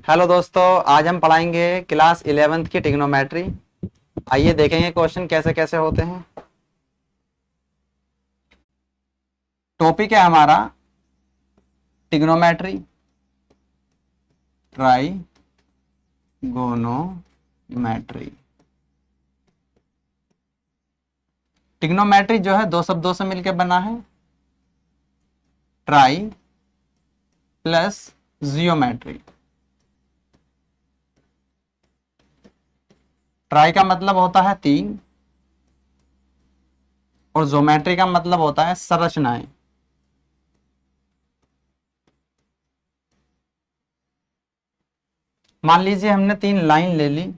Hello दोस्तों, आज हम पढ़ाएंगे क्लास 11th की ट्रिग्नोमेट्री। आइए देखेंगे क्वेश्चन कैसे कैसे होते हैं। टॉपिक है हमारा ट्रिग्नोमेट्री, ट्राइगोनोमेट्री। ट्रिग्नोमेट्री जो है दो शब्दों से मिलकर बना है, ट्राई प्लस जियोमेट्री। ट्राई का मतलब होता है तीन और ज्योमेट्री का मतलब होता है संरचनाएं। मान लीजिए हमने तीन लाइन ले ली,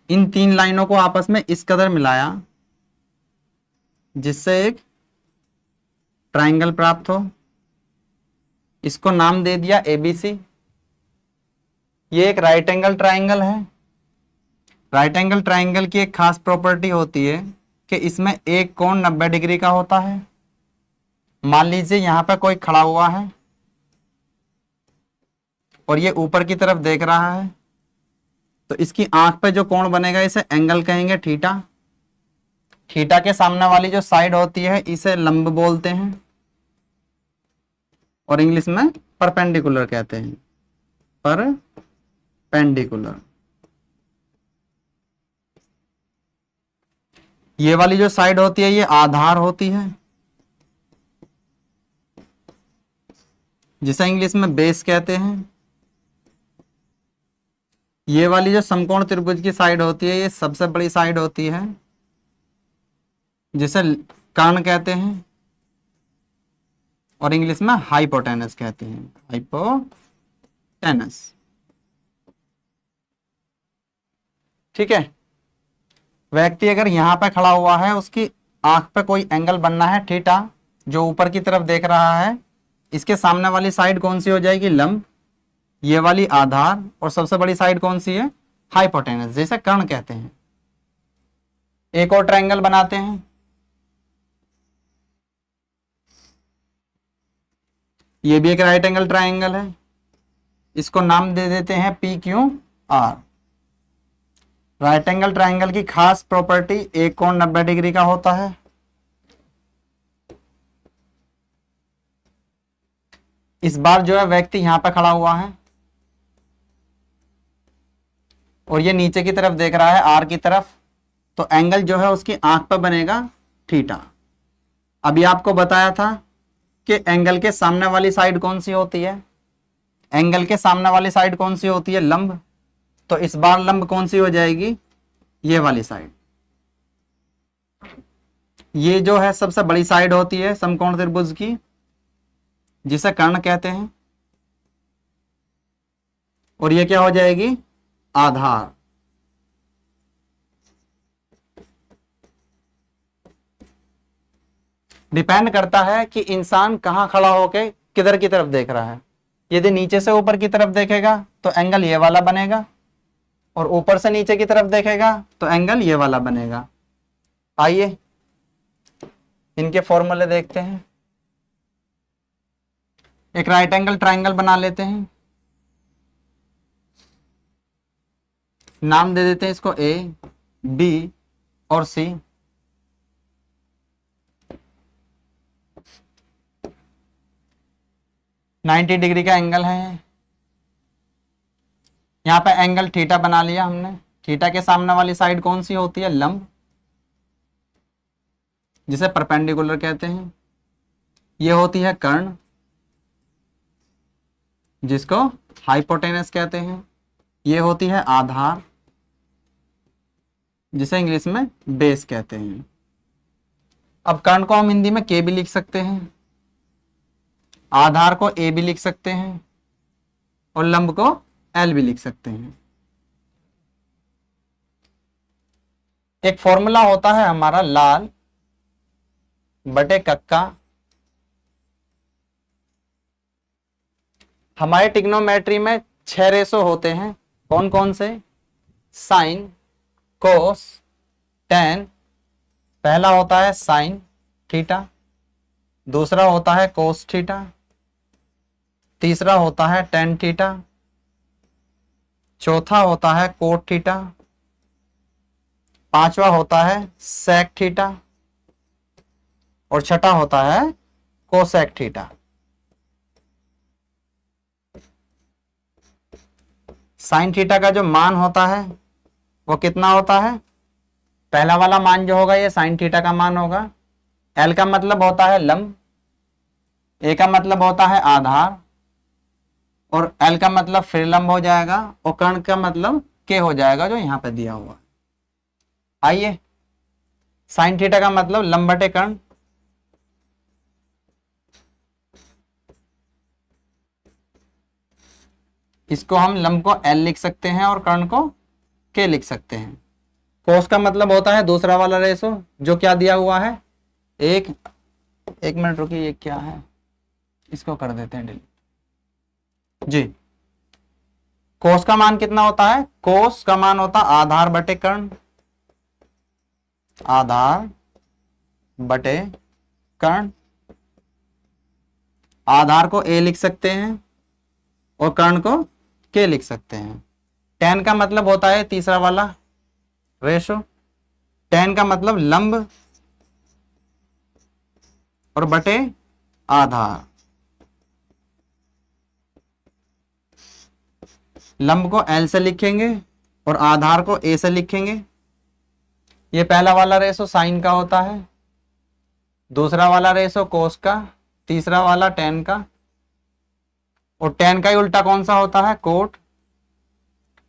इन तीन लाइनों को आपस में इस कदर मिलाया जिससे एक ट्रायंगल प्राप्त हो। इसको नाम दे दिया एबीसी। ये एक राइट एंगल ट्रायंगल है। राइट एंगल ट्रायंगल की एक खास प्रॉपर्टी होती है कि इसमें एक कोण 90 डिग्री का होता है। मान लीजिए यहां पर कोई खड़ा हुआ है और ये ऊपर की तरफ देख रहा है, तो इसकी आंख पे जो कोण बनेगा इसे एंगल कहेंगे, थीटा। थीटा के सामने वाली जो साइड होती है इसे लंब बोलते हैं और इंग्लिश में परपेंडिकुलर कहते हैं, परपेंडिकुलर। ये वाली जो साइड होती है ये आधार होती है, जिसे इंग्लिश में बेस कहते हैं। ये वाली जो समकोण त्रिभुज की साइड होती है ये सबसे बड़ी साइड होती है, जिसे कर्ण कहते हैं और इंग्लिश में हाइपोटेनस कहते हैं, हाइपोटेनस। ठीक है। व्यक्ति अगर यहां पे खड़ा हुआ है, उसकी आंख पे कोई एंगल बनना है थीटा, जो ऊपर की तरफ देख रहा है। इसके सामने वाली साइड कौन सी हो जाएगी? लंब। ये वाली आधार और सबसे बड़ी साइड कौन सी है? हाइपोटेनस, जैसे कर्ण कहते हैं। एक और ट्रायंगल बनाते हैं। ये भी एक राइट एंगल ट्रायंगल है, इसको नाम दे देते हैं P Q R. Right angle triangle की खास प्रॉपर्टी एक कोण 90 डिग्री का होता है। इस बार जो है व्यक्ति यहां पर खड़ा हुआ है और ये नीचे की तरफ देख रहा है, आर की तरफ, तो एंगल जो है उसकी आंख पर बनेगा थीटा। अभी आपको बताया था कि एंगल के सामने वाली साइड कौन सी होती है? एंगल के सामने वाली साइड कौन सी होती है? लंब। तो इस बार लंब कौन सी हो जाएगी? ये वाली साइड। ये जो है सबसे बड़ी साइड होती है समकोण त्रिभुज की, जिसे कर्ण कहते हैं, और ये क्या हो जाएगी? आधार। डिपेंड करता है कि इंसान कहां खड़ा होके किधर की तरफ देख रहा है। यदि नीचे से ऊपर की तरफ देखेगा तो एंगल ये वाला बनेगा, और ऊपर से नीचे की तरफ देखेगा तो एंगल ये वाला बनेगा। आइए इनके फॉर्मूले देखते हैं। एक राइट एंगल ट्रायंगल बना लेते हैं, नाम दे देते हैं इसको ए, बी और सी। नाइन्टी डिग्री का एंगल है। यहां पे एंगल थीटा बना लिया हमने। थीटा के सामने वाली साइड कौन सी होती है? लंब, जिसे परपेंडिकुलर कहते हैं। ये होती है कर्ण, जिसको हाइपोटेनस कहते हैं। ये होती है आधार, जिसे इंग्लिश में बेस कहते हैं। अब कर्ण को हम हिंदी में के भी लिख सकते हैं, आधार को ए भी लिख सकते हैं और लंब को एल भी लिख सकते हैं। एक फॉर्मूला होता है हमारा लाल बटे कक्का। हमारे ट्रिग्नोमेट्री में 6 रेशो होते हैं। कौन कौन से? साइन, कोस, टेन। पहला होता है साइन थीटा, दूसरा होता है कोस थीटा, तीसरा होता है टेन थीटा, चौथा होता है कोट थीटा, पांचवा होता है सेक थीटा और छठा होता है कोसेक थीटा। साइन थीटा का जो मान होता है वो कितना होता है? पहला वाला मान जो होगा ये साइन थीटा का मान होगा। एल का मतलब होता है लंब, ए का मतलब होता है आधार और एल का मतलब फिर लंब हो जाएगा और कर्ण का मतलब के हो जाएगा जो यहां पे दिया हुआ है। आइए, साइन थीटा का मतलब लंब बटे कर्ण, इसको हम लंब को एल लिख सकते हैं और कर्ण को के लिख सकते हैं। कोस का मतलब होता है दूसरा वाला रेशो जो क्या दिया हुआ है, एक मिनट रुकिए, ये क्या है, इसको कर देते हैं डिलीट जी। कोस का मान कितना होता है? कोस का मान होता है आधार बटे कर्ण, आधार बटे कर्ण। आधार को ए लिख सकते हैं और कर्ण को के लिख सकते हैं। टेन का मतलब होता है तीसरा वाला रेशो, टेन का मतलब लंब और बटे आधार। लंब को एल से लिखेंगे और आधार को ए से लिखेंगे। ये पहला वाला रेशो साइन का होता है, दूसरा वाला रेशो कोस का, तीसरा वाला टेन का और टेन का ही उल्टा कौन सा होता है? कोट।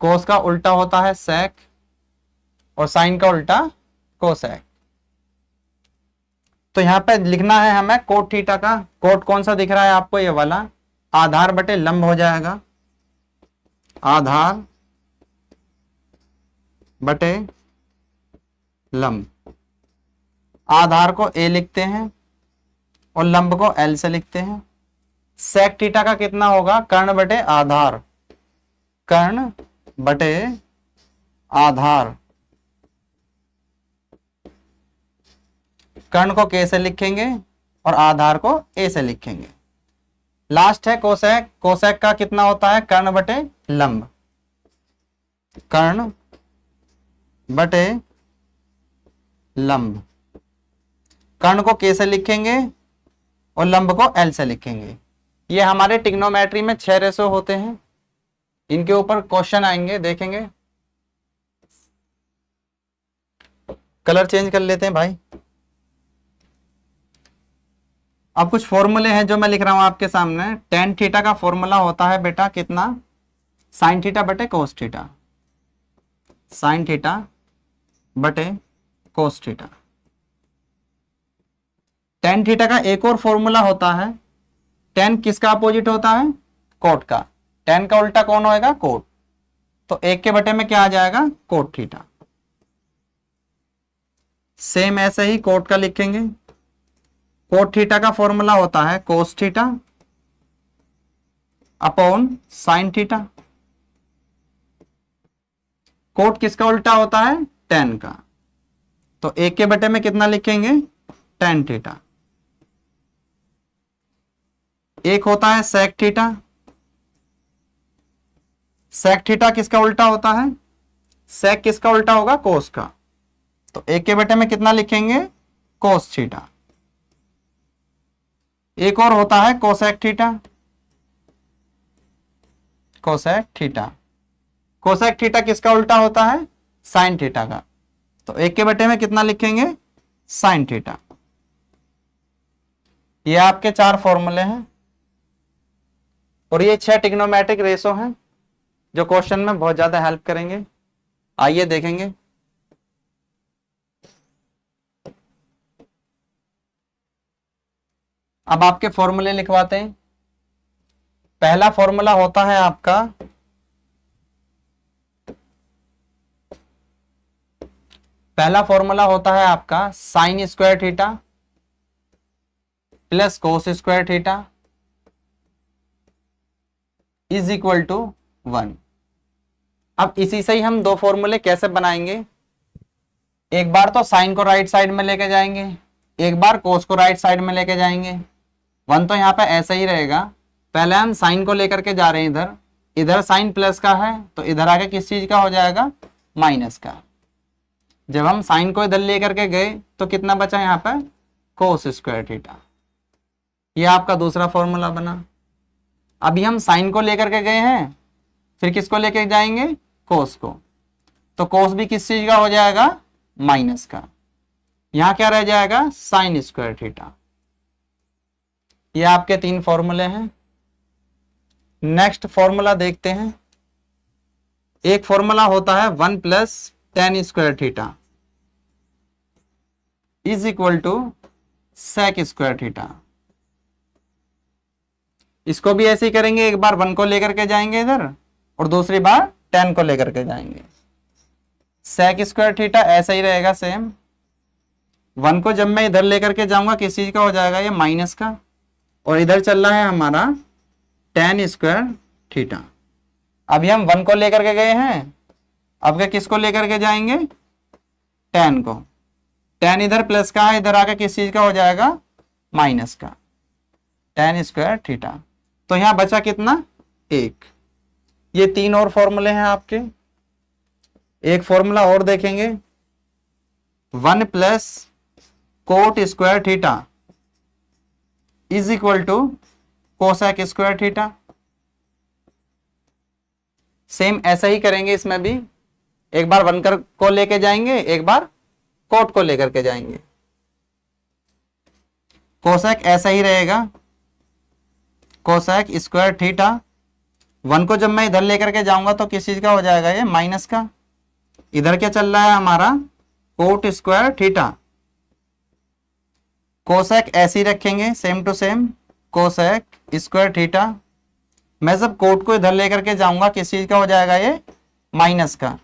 कोस का उल्टा होता है सेक और साइन का उल्टा कोसेक। तो यहां पे लिखना है हमें कोट थीटा का। कोट कौन सा दिख रहा है आपको? ये वाला। आधार बटे लंब हो जाएगा, आधार बटे लंब। आधार को ए लिखते हैं और लंब को एल से लिखते हैं। सेक थीटा का कितना होगा? कर्ण बटे आधार, कर्ण बटे आधार। कर्ण को के से लिखेंगे और आधार को ए से लिखेंगे। लास्ट है कोसेक। कोसेक का कितना होता है? कर्ण बटे लंब, कर्ण बटे लंब। कर्ण को के से लिखेंगे और लंब को एल से लिखेंगे। ये हमारे ट्रिग्नोमेट्री में 6 रेशो होते हैं। इनके ऊपर क्वेश्चन आएंगे, देखेंगे। कलर चेंज कर लेते हैं भाई। अब कुछ फॉर्मूले हैं जो मैं लिख रहा हूं आपके सामने। टेन थीटा का फॉर्मूला होता है बेटा कितना? साइन थीटा बटे कोस थीटा, साइन थीटा बटे कोस थीटा। टेन थीटा का एक और फॉर्मूला होता है। टेन किसका अपोजिट होता है? कोट का। टेन का उल्टा कौन होएगा? कोट। तो एक के बटे में क्या आ जाएगा? Cot theta. सेम ऐसे ही कोट का लिखेंगे। कोट थीटा का फॉर्मूला होता है cos theta upon sine theta. Cot किसका उल्टा होता है? टेन का। तो एक के बटे में कितना लिखेंगे? Tan theta. एक होता है सेक थीटा। सेक थीटा किसका उल्टा होता है? सेक किसका उल्टा होगा? कोस का। तो एक के बटे में कितना लिखेंगे? Cos theta. एक और होता है cosec theta, cosec theta. Cosec theta किसका उल्टा होता है? साइन थीटा का। तो एक के बटे में कितना लिखेंगे? Sine theta. ये आपके 4 फॉर्मूले हैं और ये 6 ट्रिग्नोमेट्रिक रेशो हैं जो क्वेश्चन में बहुत ज्यादा हेल्प करेंगे। आइए देखेंगे। अब आपके फॉर्मूले लिखवाते हैं। पहला फॉर्मूला होता है आपका sine square theta plus cos square theta is equal to 1। अब इसी से ही हम 2 फॉर्मूले कैसे बनाएंगे? एक बार तो साइन को राइट साइड में लेके जाएंगे, एक बार कोस को राइट साइड में लेके जाएंगे। 1 तो यहाँ पे ऐसा ही रहेगा पहले हम साइन को लेकर के जा रहे हैं इधर, इधर साइन प्लस का है तो इधर आके किस चीज का हो जाएगा, माइनस का। जब हम साइन को इधर लेकर के गए तो कितना बचा यहाँ पे, कोस स्क्वायर थीटा। ये आपका दूसरा फॉर्मूला बना। अभी हम साइन को लेकर के गए हैं, फिर किसको लेकर जाएंगे, कोस को, तो कोस भी किस चीज का हो जाएगा, माइनस का। यहां क्या रह जाएगा, साइन स्क्वायर थीटा। ये आपके 3 फॉर्मूले हैं। नेक्स्ट फॉर्मूला देखते हैं। एक फॉर्मूला होता है 1 + tan square theta is equal to sec square theta. इसको भी ऐसे ही करेंगे, एक बार 1 को लेकर के जाएंगे इधर और दूसरी बार tan को लेकर के जाएंगे। sec स्क्वायर थीटा ऐसा ही रहेगा सेम। 1 को जब मैं इधर लेकर के जाऊंगा किस चीज का हो जाएगा, ये माइनस का, और इधर चल रहा है हमारा tan स्क्वायर थीटा। अभी हम 1 को लेकर के गए हैं, अब क्या किसको लेकर के जाएंगे, tan को। tan इधर प्लस का है, इधर आके किस चीज का हो जाएगा, माइनस का, tan स्क्वायर थीटा। तो यहां बचा कितना, 1। ये 3 और फॉर्मूले हैं आपके। एक फॉर्मूला और देखेंगे, 1 + cot square theta is equal to cosec square theta. Same ऐसा ही करेंगे इसमें भी, एक बार 1 को लेके जाएंगे, एक बार कोट को लेकर के जाएंगे। कोसेक ऐसा ही रहेगा, कोसेक स्क्वायर थीटा। 1 को जब मैं इधर लेकर के जाऊंगा तो किस चीज का हो जाएगा, ये माइनस का। इधर क्या चल रहा है हमारा, कोट स्क्वायर थीटा। कोसेक ऐसे ही रखेंगे, same to same, cosec square theta. मैं जब कोट को इधर लेकर के जाऊंगा किस चीज का हो जाएगा, ये माइनस का।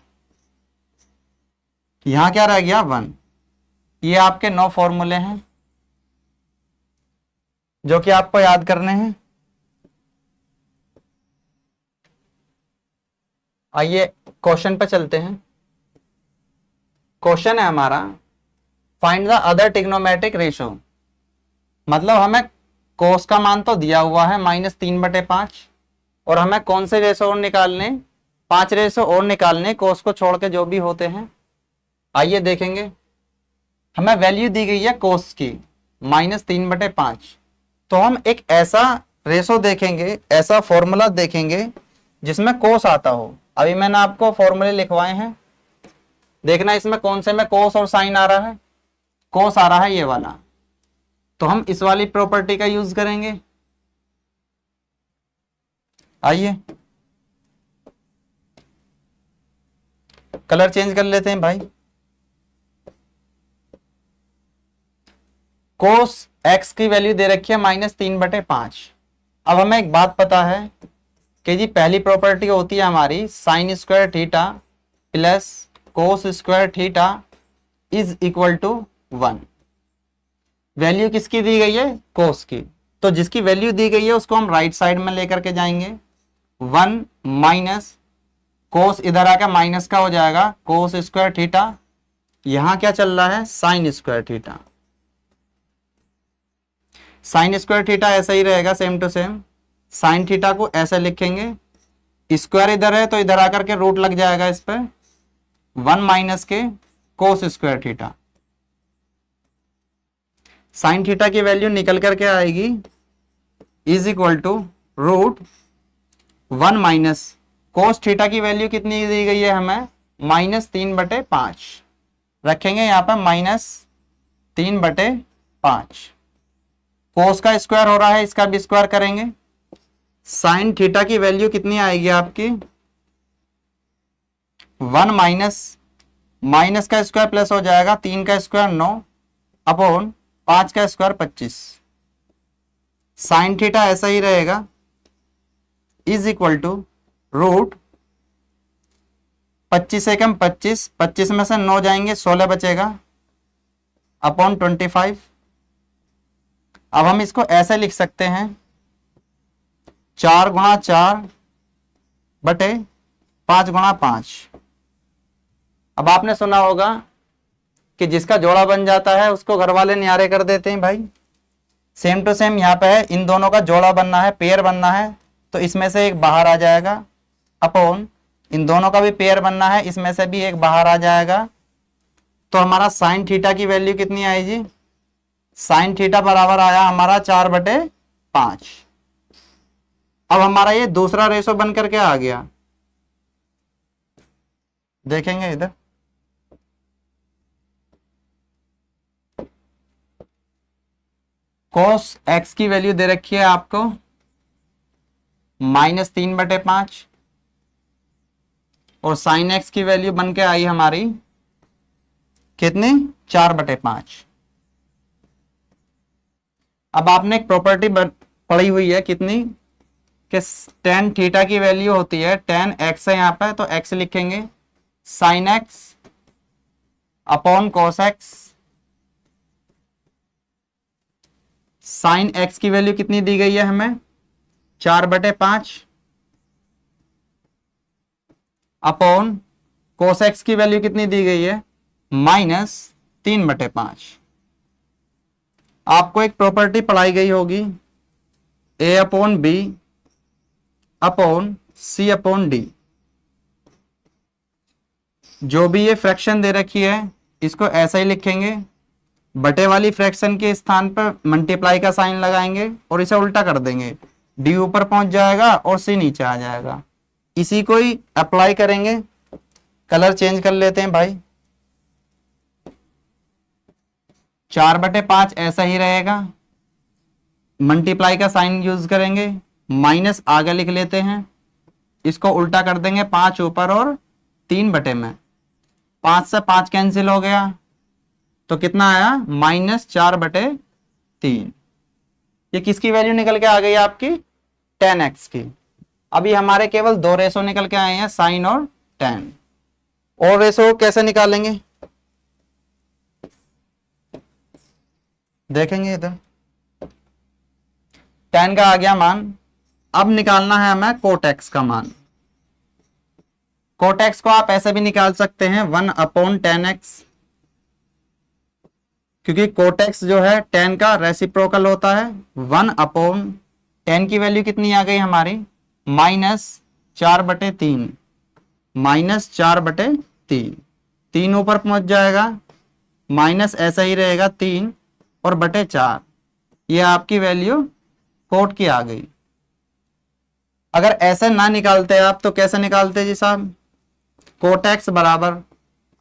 यहां क्या रह गया, 1। ये आपके 9 फॉर्मूले हैं जो कि आपको याद करने हैं। आइए क्वेश्चन पे चलते हैं। क्वेश्चन है हमारा, find the other trigonometric ratio. मतलब हमें कोस का मान तो दिया हुआ है -3/5, और हमें कौन से रेशो और निकालने, 5 रेशो और निकालने कोस को छोड़ के जो भी होते हैं। आइए देखेंगे। हमें वैल्यू दी गई है कोस की -3/5, तो हम एक ऐसा रेशो देखेंगे, ऐसा फॉर्मूला देखेंगे जिसमें कोस आता हो। अभी मैंने आपको फॉर्मूले लिखवाए हैं, देखना इसमें कौन से में कोस और साइन आ रहा है। कोस आ रहा है ये वाला, तो हम इस वाली प्रॉपर्टी का यूज करेंगे। आइए कलर चेंज कर लेते हैं भाई। कोस x की वैल्यू दे रखी है -3/5। अब हमें एक बात पता है कि जी पहली प्रॉपर्टी होती है हमारी sine square theta plus cos square theta is equal to 1। Value किसकी दी गई है, कोस की। तो जिसकी वैल्यू दी गई है उसको हम राइट साइड में लेकर के जाएंगे। 1 माइनस कोस, इधर आकर माइनस का हो जाएगा कोस स्क्वायर थीटा। यहां क्या चल रहा है, sine square theta. Sine square theta ऐसा ही रहेगा, same to same. Sine theta को ऐसे लिखेंगे, स्क्वायर इधर है तो इधर आकर के रूट लग जाएगा इस पर, 1 माइनस के cos square theta. Sine theta की वैल्यू निकल करके आएगी is equal to √1 minus cos theta की वैल्यू कितनी दी गई है हमें, -3/5 रखेंगे यहाँ पर, -3/5। कोस का स्क्वायर हो रहा है, इसका भी स्क्वायर करेंगे। साइन थीटा की वैल्यू कितनी आएगी आपकी, 1 माइनस का स्क्वायर प्लस हो जाएगा, 3 का स्क्वायर 9 अपॉन 5 का स्क्वायर 25। साइन थीटा ऐसा ही रहेगा इज इक्वल टू √25 एकम 25, 25 में से 9 जाएंगे 16 बचेगा अपॉन 25। अब हम इसको ऐसे लिख सकते हैं, 4 × 4 बटे 5 × 5। अब आपने सुना होगा कि जिसका जोड़ा बन जाता है उसको घर वाले न्यारे कर देते हैं भाई। सेम टू सेम यहाँ पे है, इन दोनों का जोड़ा बनना है, पेयर बनना है, तो इसमें से एक बाहर आ जाएगा, अपॉन इन दोनों का भी पेयर बनना है, इसमें से भी एक बाहर आ जाएगा। तो हमारा साइन थीटा की वैल्यू कितनी आई जी? साइन थीटा बराबर आया हमारा 4/5। अब हमारा ये दूसरा रेशो बन करके आ गया, देखेंगे इधर। cos x की वैल्यू दे रखी है आपको -3/5 और sin x की वैल्यू बन के आई हमारी कितनी? 4/5। अब आपने एक प्रॉपर्टी पढ़ी हुई है कितनी, कि tan थीटा की वैल्यू होती है, tan x है यहाँ पे तो x लिखेंगे, sin x upon cos x। Sine x की वैल्यू कितनी दी गई है हमें? 4/5 अपॉन cos x की वैल्यू कितनी दी गई है? -3/5। आपको एक प्रॉपर्टी पढ़ाई गई होगी, a/b अपॉन c/d। जो भी ये फ्रैक्शन दे रखी है इसको ऐसा ही लिखेंगे, बटे वाली फ्रैक्शन के स्थान पर मल्टीप्लाई का साइन लगाएंगे और इसे उल्टा कर देंगे, d ऊपर पहुंच जाएगा और c नीचे आ जाएगा। इसी को ही अप्लाई करेंगे, कलर चेंज कर लेते हैं भाई। 4/5 ऐसा ही रहेगा, मल्टीप्लाई का साइन यूज करेंगे, माइनस आगे लिख लेते हैं, इसको उल्टा कर देंगे, 5 ऊपर और 3 बटे में, 5 से 5 कैंसिल हो गया तो कितना आया? -4/3। ये किसकी वैल्यू निकल के आ गई आपकी? tan x की। अभी हमारे केवल दो रेशो निकल के आए हैं, साइन और tan। और रेशो कैसे निकालेंगे देखेंगे इधर। tan का आ गया मान, अब निकालना है हमें cot x का मान। cot x को आप ऐसे भी निकाल सकते हैं 1/tan x, क्योंकि cot x जो है tan का रेसिप्रोकल होता है। 1/tan की वैल्यू कितनी आ गई हमारी? -4/3, -4/3, 3 ऊपर पहुंच जाएगा, माइनस ऐसा ही रहेगा 3 और बटे 4, ये आपकी वैल्यू कोट की आ गई। अगर ऐसे ना निकालते आप तो कैसे निकालते जी साहब? कोट एक्स बराबर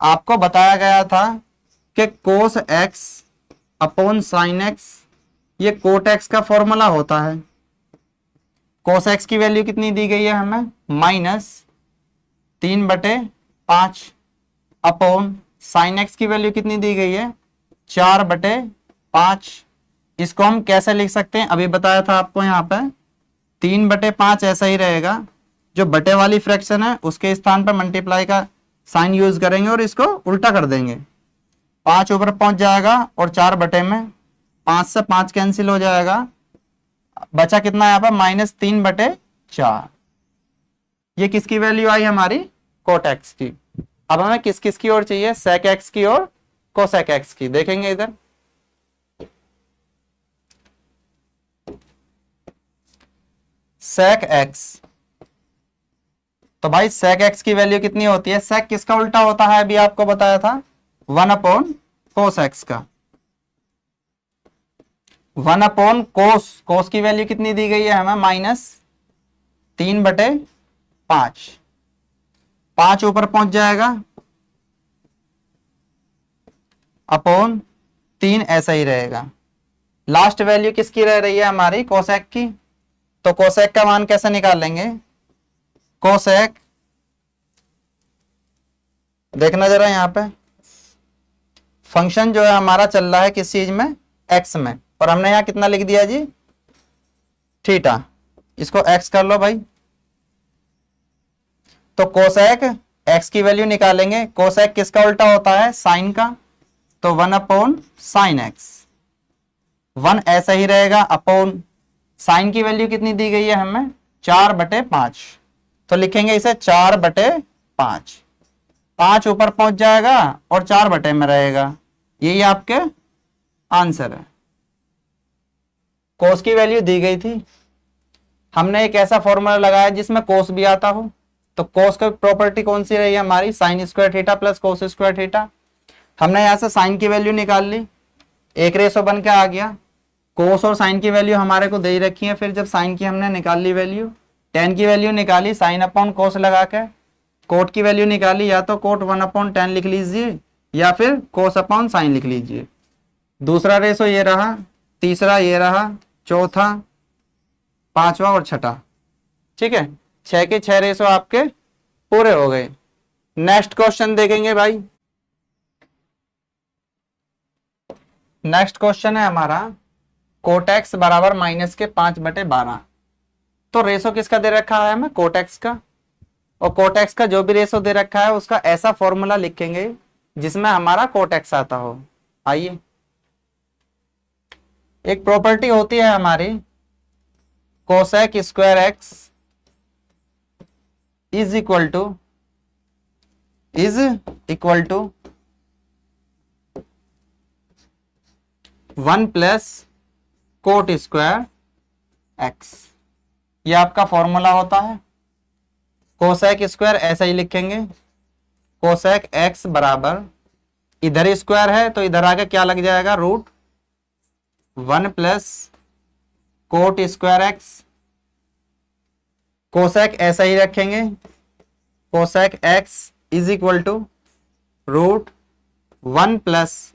आपको बताया गया था कि cos x upon sine x, ये कोट एक्स का फॉर्मूला होता है। कोस एक्स की वैल्यू कितनी दी गई है हमें? -3/5 अपॉन साइन एक्स की वैल्यू कितनी दी गई है? 4/5। इसको हम कैसे लिख सकते हैं? अभी बताया था आपको, यहाँ पे 3/5 ऐसा ही रहेगा, जो बटे वाली फ्रैक्शन है उसके स्थान पर मल्टीप्लाई का साइन यूज करेंगे और इसको उल्टा कर देंगे, 5 ऊपर पहुंच जाएगा और 4 बटे में, 5 से 5 कैंसिल हो जाएगा, बचा कितना यहाँ पर? -3/4। ये किसकी वैल्यू आई हमारी? कोट एक्स की। अब हमें किस किस की ओर चाहिए? सेक एक्स की और कोसेक एक्स की। देखेंगे इधर, सेक एक्स, तो भाई सेक एक्स की वैल्यू कितनी होती है? सेक किसका उल्टा होता है? अभी आपको बताया था 1/cos एक्स का। 1/cos, cos की वैल्यू कितनी दी गई है हमें? -3/5, 5 ऊपर पहुंच जाएगा, अपॉन 3 ऐसा ही रहेगा। लास्ट वैल्यू किसकी रह रही है हमारी? कोसेक की। तो कोसेक का मान कैसे निकालेंगे? कोसेक, देखना जरा यहाँ पे, फंक्शन जो है हमारा चल रहा है किस चीज में? एक्स में, और हमने यहाँ कितना लिख दिया जी? थीटा। इसको एक्स कर लो भाई। तो कोसेक एक्स की वैल्यू निकालेंगे। कोसेक किसका उल्टा होता है? साइन का। तो 1/sin x, 1 ऐसा ही रहेगा, अपॉन साइन की वैल्यू कितनी दी गई है हमें? 4/5, तो लिखेंगे इसे 4/5, 5 ऊपर पहुंच जाएगा और 4 बटे में रहेगा। यही आपके आंसर है। कोस की वैल्यू दी गई थी, हमने एक ऐसा फॉर्मूला लगाया जिसमें कोस भी आता हो, तो कोस की प्रॉपर्टी कौन सी रही हमारी, sine square theta plus cos square theta. हमने यहां से साइन की वैल्यू निकाल ली, एक रेशो बन के आ गया। कोस और साइन की वैल्यू हमारे को दे ही रखी है, फिर जब साइन की हमने निकाल ली वैल्यू, टेन की वैल्यू निकाली साइन अपॉन कोस लगा के, कोट की वैल्यू निकाली, या तो कोट 1/10 लिख लीजिए या फिर कोस अपॉन साइन लिख लीजिए। दूसरा रेशो ये रहा, तीसरा ये रहा, चौथा, पांचवा और छठा। ठीक है, 6 के 6 रेशो आपके पूरे हो गए। नेक्स्ट क्वेश्चन देखेंगे भाई। नेक्स्ट क्वेश्चन है हमारा कोट एक्स बराबर माइनस के 5/12। तो रेशो किसका दे रखा है हमें, कोट एक्स का, और कोट एक्स का जो भी रेशो दे रखा है उसका ऐसा फॉर्मूला लिखेंगे जिसमें हमारा कोट एक्स आता हो। आइए, एक प्रॉपर्टी होती है हमारी cosec square x is equal to 1 plus cot square x. ये आपका फॉर्मूला होता है। कोसेक स्क्वायर ऐसा ही लिखेंगे, कोसेक एक्स बराबर, इधर स्क्वायर है तो इधर आके क्या लग जाएगा, root 1 plus cot square x. Cosec ऐसा ही रखेंगे, cosec x is equal to root 1 plus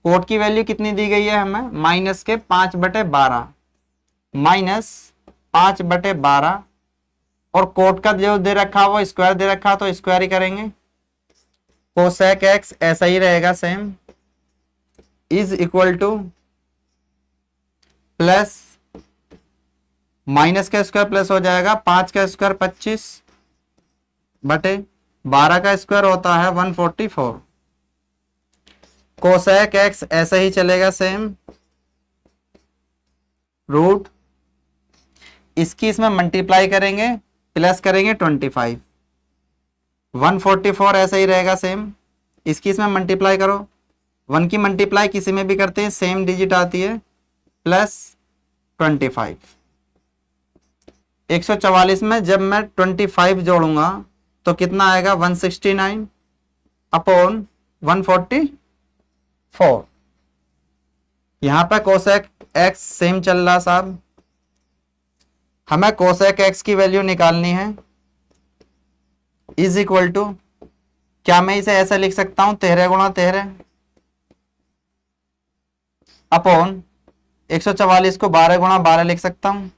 cot की वैल्यू कितनी दी गई है हमें, माइनस के 5/12, माइनस 5/12, और कोट का जो दे रखा वो स्क्वायर दे रखा तो स्क्वायर ही करेंगे। कोसेक एक्स ऐसा ही रहेगा same, is equal two plus minus का स्क्वायर प्लस हो जाएगा, 5 का स्क्वायर 25/12 का स्क्वायर होता है 144। कोसेक एक्स ऐसा ही चलेगा सेम, रूट, इसकी इसमें मल्टीप्लाई करेंगे, प्लस करेंगे 25, 144 ऐसा ही रहेगा सेम, इसकी इसमें मल्टीप्लाई करो, 1 की मल्टीप्लाई किसी में भी करते हैं सेम डिजिट आती है, प्लस 25। 144 में जब मैं 25 जोड़ूंगा तो कितना आएगा, 169 अपॉन 144। यहां पर कोसेक एक्स सेम चल रहा साहब, हमें कोसेक एक्स की वैल्यू निकालनी है, इज इक्वल टू, क्या मैं इसे ऐसा लिख सकता हूं, 13 गुणा 13 अपॉन 144 को 12 गुणा 12 लिख सकता हूं।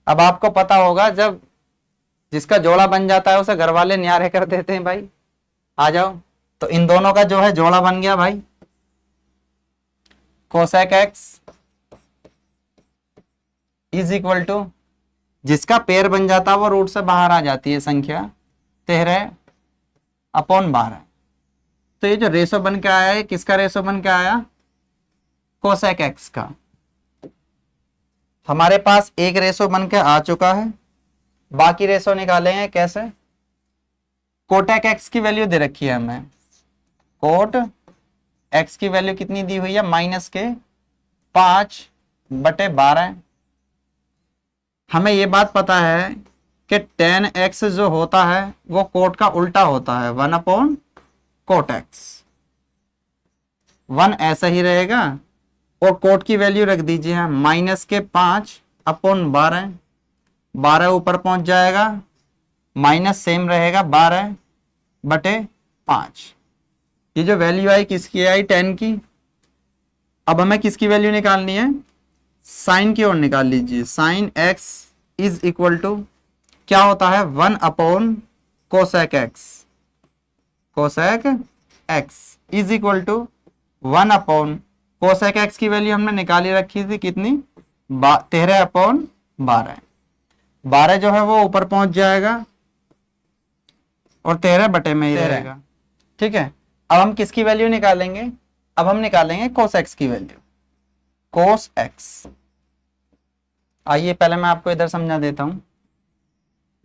अब आपको पता होगा जब जिसका जोड़ा बन जाता है उसे घर वाले न्यारे कर देते हैं भाई। आ जाओ, तो इन दोनों का जो है जोड़ा बन गया भाई, cosec x is equal to, जिसका पेयर बन जाता है वो रूट से बाहर आ जाती है संख्या, 13 अपॉन 12। तो ये जो रेशो बन के आया है किसका रेशो बन के आया, कोसेक एक्स का। हमारे पास एक रेशो बन के आ चुका है, बाकी रेशो निकालेंगे कैसे। कोटेक एक्स की वैल्यू दे रखी है हमें, कोट एक्स की वैल्यू कितनी दी हुई है, माइनस के 5/12। हमें ये बात पता है कि tan x जो होता है वो कोट का उल्टा होता है, 1/कोट एक्स। 1 ऐसा ही रहेगा और कोट की वैल्यू रख दीजिए माइनस के 5/12, 12 ऊपर पहुंच जाएगा, माइनस सेम रहेगा 12/5। ये जो वैल्यू आई किसकी आई, tan की। अब हमें किसकी वैल्यू निकालनी है, साइन की ओर निकाल लीजिए। Sine x is equal to क्या होता है, 1/कोसेक x. Cosec x is equal to 1/कोसेक एक्स की वैल्यू हमने निकाली रखी थी कितनी, 13/12। 12 जो है वो ऊपर पहुंच जाएगा और 13 बटे में ही रहेगा। ठीक है, अब हम किसकी वैल्यू निकालेंगे, अब हम निकालेंगे कोस एक्स की वैल्यू, कोस एक्स। आइए पहले मैं आपको इधर समझा देता हूं,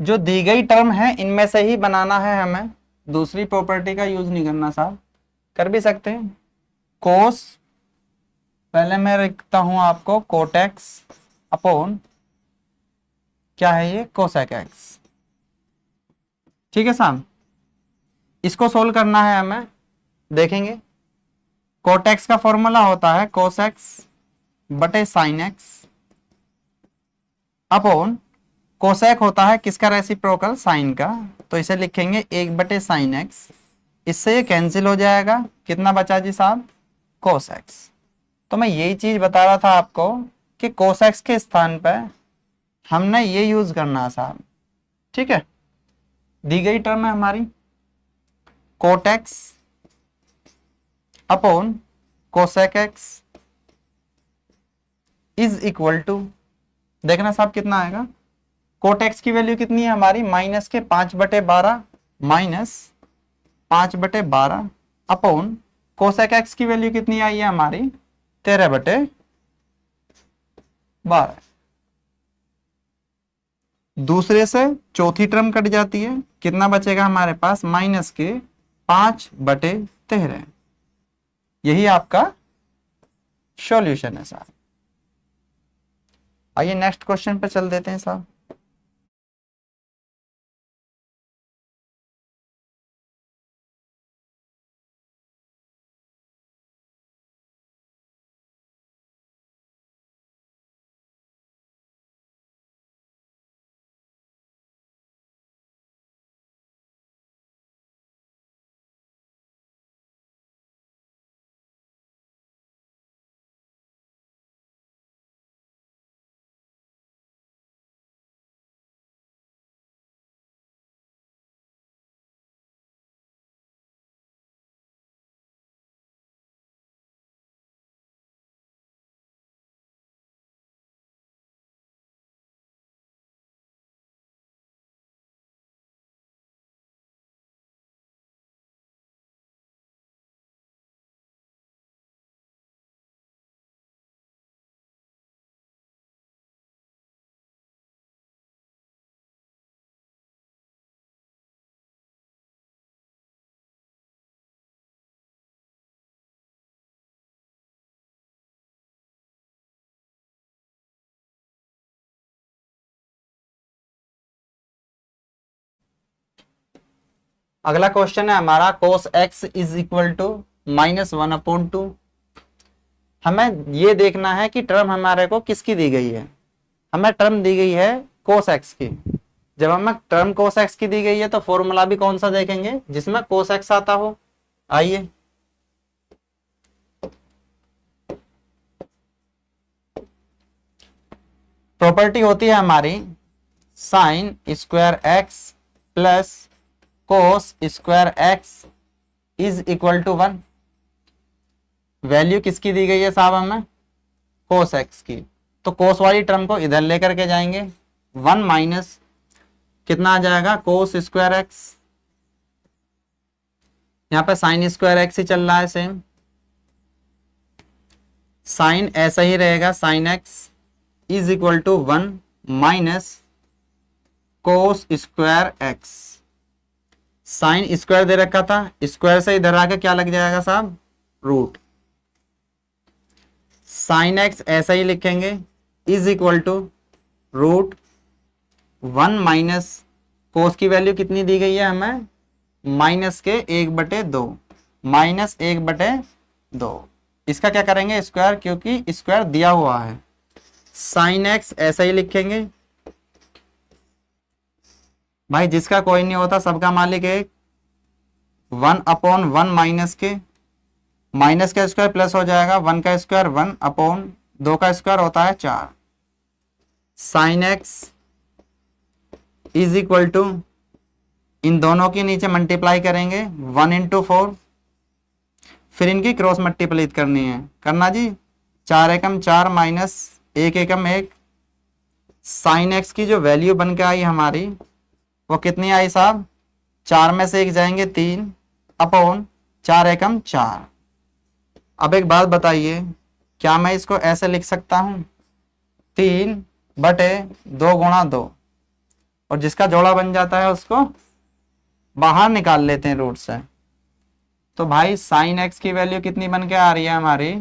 जो दी गई टर्म है इनमें से ही बनाना है हमें, दूसरी प्रॉपर्टी का यूज नहीं करना साहब, कर भी सकते हैं। कोस पहले मैं लिखता हूं आपको कोटेक्स अपॉन क्या है ये कोसेक एक्स। ठीक है साहब, इसको सोल्व करना है हमें। देखेंगे कोटेक्स का फॉर्मूला होता है कोसेक्स बटे साइन एक्स अपॉन कोसेक होता है किसका रेसिप्रोकल, साइन का। तो इसे लिखेंगे 1/sin x। इससे ये कैंसिल हो जाएगा, कितना बचा जी साहब, कोसेक्स। तो मैं यही चीज बता रहा था आपको कि कोसेक्स के स्थान पर हमने ये यूज करना है साहब। ठीक है, दी गई टर्म है हमारी cot x upon cosec x is equal to, देखना साहब कितना आएगा। कोटेक्स की वैल्यू कितनी है हमारी, माइनस के 5/12 माइनस 5/12 अपॉन कोसेक एक्स की वैल्यू कितनी आई है हमारी 13/12। दूसरे से चौथी टर्म कट जाती है, कितना बचेगा हमारे पास, माइनस के 5/13। यही आपका सॉल्यूशन है साहब। आइए नेक्स्ट क्वेश्चन पे चल देते हैं साहब। अगला क्वेश्चन है हमारा cos x is equal to -1/2। हमें ये देखना है कि टर्म हमारे को किसकी दी गई है। हमें टर्म दी गई है cos x की। जब हमें टर्म cos x की दी गई है तो फॉर्मूला भी कौन सा देखेंगे जिसमें cos x आता हो। आइए प्रॉपर्टी होती है हमारी sine square x plus cos square x is equal to 1। Value किसकी दी गई है साहब हमें, कोस एक्स की। तो कोस वाली टर्म को इधर लेकर के जाएंगे, 1 माइनस कितना आ जाएगा कोस स्क्वायर एक्स। यहां पे साइन स्क्वायर एक्स ही चल रहा है सेम, साइन ऐसा ही रहेगा, sine x is equal to 1 minus cos square x. Sine square दे रखा था, स्क्वायर से इधर आके क्या लग जाएगा साहब, रूट। साइन एक्स ऐसा ही लिखेंगे is equal to root 1 minus cos की वैल्यू कितनी दी गई है हमें, माइनस के 1/2 माइनस 1/2। इसका क्या करेंगे स्क्वायर, क्योंकि स्क्वायर दिया हुआ है। साइन एक्स ऐसा ही लिखेंगे, भाई जिसका कोई नहीं होता सबका मालिक एक, 1/1 माइनस के, माइनस का स्क्वायर प्लस हो जाएगा, 1 का स्क्वायर 1/2 का स्क्वायर होता है 4। Sine x is equal to, इन दोनों के नीचे मल्टीप्लाई करेंगे 1 × 4, फिर इनकी क्रॉस मल्टीप्लाई करनी है, करना जी, 4 एकम 4 माइनस 1 एकम 1। साइन एक्स की जो वैल्यू बन के आई हमारी वो कितनी आई साहब, 4 में से 1 जाएंगे 3 अपॉन 4 एकम 4। अब एक बात बताइए, क्या मैं इसको ऐसे लिख सकता हूं 3/2 × 2, और जिसका जोड़ा बन जाता है उसको बाहर निकाल लेते हैं रूट से। तो भाई साइन एक्स की वैल्यू कितनी बन के आ रही है हमारी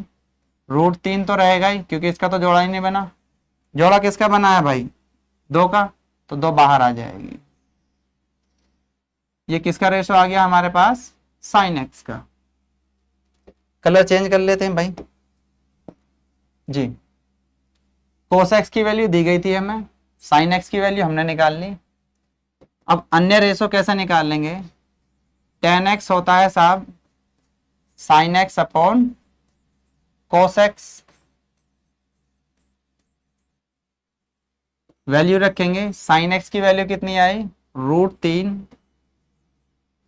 √3 तो रहेगा ही क्योंकि इसका तो जोड़ा ही नहीं बना। जोड़ा किसका बना है भाई? 2 का, तो 2 बाहर आ जाएगी। ये किसका रेशो आ गया हमारे पास? साइन एक्स का। कलर चेंज कर लेते हैं भाई जी। कोस एक्स की वैल्यू दी गई थी हमें, साइन एक्स की वैल्यू हमने निकाल ली। अब अन्य रेशो कैसे निकाल लेंगे? टेन एक्स होता है साहब sine x upon cos x, value रखेंगे। साइन एक्स की वैल्यू कितनी आई? √3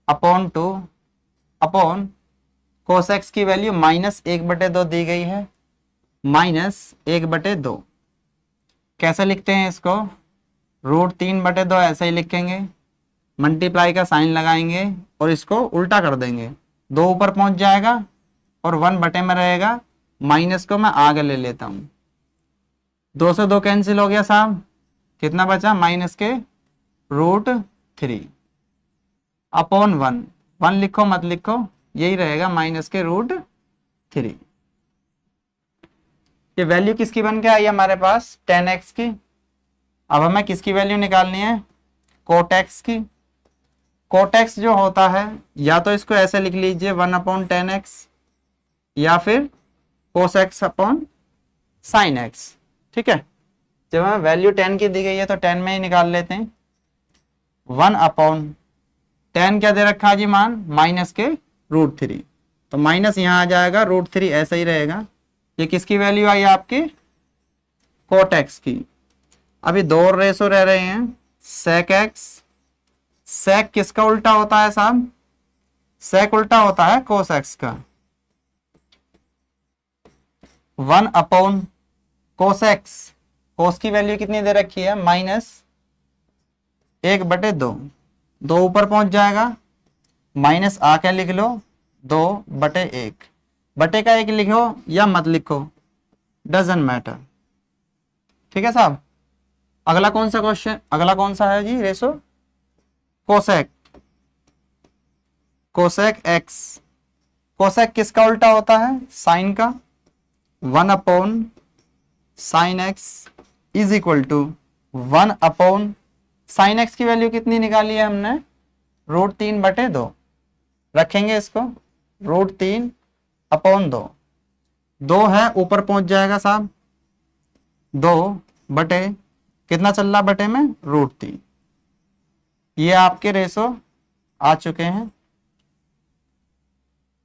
अपॉन 2 अपॉन कोस एक्स की वैल्यू -1/2 दी गई है, -1/2। कैसे लिखते हैं इसको? √3/2 ऐसे ही लिखेंगे, मल्टीप्लाई का साइन लगाएंगे और इसको उल्टा कर देंगे। 2 ऊपर पहुंच जाएगा और 1 बटे में रहेगा, माइनस को मैं आगे ले लेता हूं। 2 से 2 कैंसिल हो गया साहब, कितना बचा? माइनस के √3 अपॉन 1। 1 लिखो मत लिखो, यही रहेगा माइनस के √3। ये वैल्यू किसकी बन के आई हमारे पास? tan x की। अब हमें किसकी वैल्यू निकालनी है? cot x की। cot x जो होता है, या तो इसको ऐसे लिख लीजिए 1/tan x, या फिर cos x upon sin x। ठीक है, जब हमें वैल्यू 10 की दी गई है तो 10 में ही निकाल लेते हैं। 1/10 क्या दे रखा है जी मान? माइनस के √3, तो माइनस यहाँ आ जाएगा, √3 ऐसा ही रहेगा। ये किसकी वैल्यू आई आपकी? cot x की। अभी 2 रेशो रह रहे हैं, sec x। sec किसका उल्टा होता है साहब? sec उल्टा होता है cos x का। 1/cos x, cos की वैल्यू कितनी दे रखी है? -1/2। 2 ऊपर पहुंच जाएगा, माइनस आके लिख लो 2/1। बटे का 1 लिखो या मत लिखो, डजंट मैटर। ठीक है साहब। अगला कौन सा क्वेश्चन, अगला कौन सा है जी ratio? Cosec. Cosec x. Cosec किसका उल्टा होता है? साइन का। 1/sin x is equal to 1/sin x की वैल्यू कितनी निकाली है हमने? √3/2। रखेंगे इसको, √3/2। 2 है ऊपर पहुंच जाएगा साहब, 2 बटे कितना चल रहा बटे में? √3। ये आपके रेशो आ चुके हैं।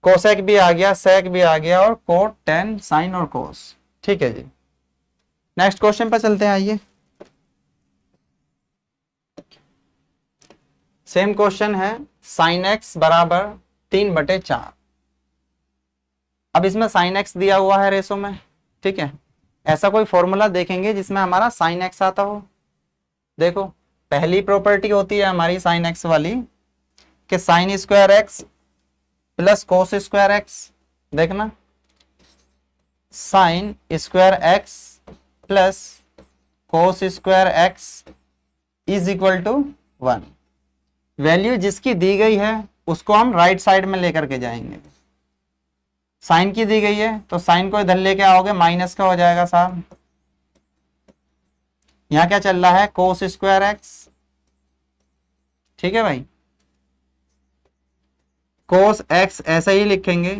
कोसेक भी आ गया, सेक भी आ गया, और कोट, टेन, साइन और कोस। ठीक है जी, नेक्स्ट क्वेश्चन पर चलते हैं। आइए, सेम क्वेश्चन है, साइन एक्स बराबर 3/4। अब इसमें साइन एक्स दिया हुआ है रेशो में। ठीक है, ऐसा कोई फॉर्मूला देखेंगे जिसमें हमारा साइन एक्स आता हो। देखो, पहली प्रॉपर्टी होती है हमारी साइन एक्स वाली कि sine square x plus cos square x. देखना, sine square x plus cos square x is equal to 1। Value जिसकी दी गई है उसको हम राइट साइड में लेकर के जाएंगे। साइन की दी गई है तो साइन को इधर लेके आओगे, माइनस का हो जाएगा साहब। यहां क्या चल रहा है? कोस स्क्वायर एक्स। ठीक है भाई, कोस एक्स ऐसे ही लिखेंगे,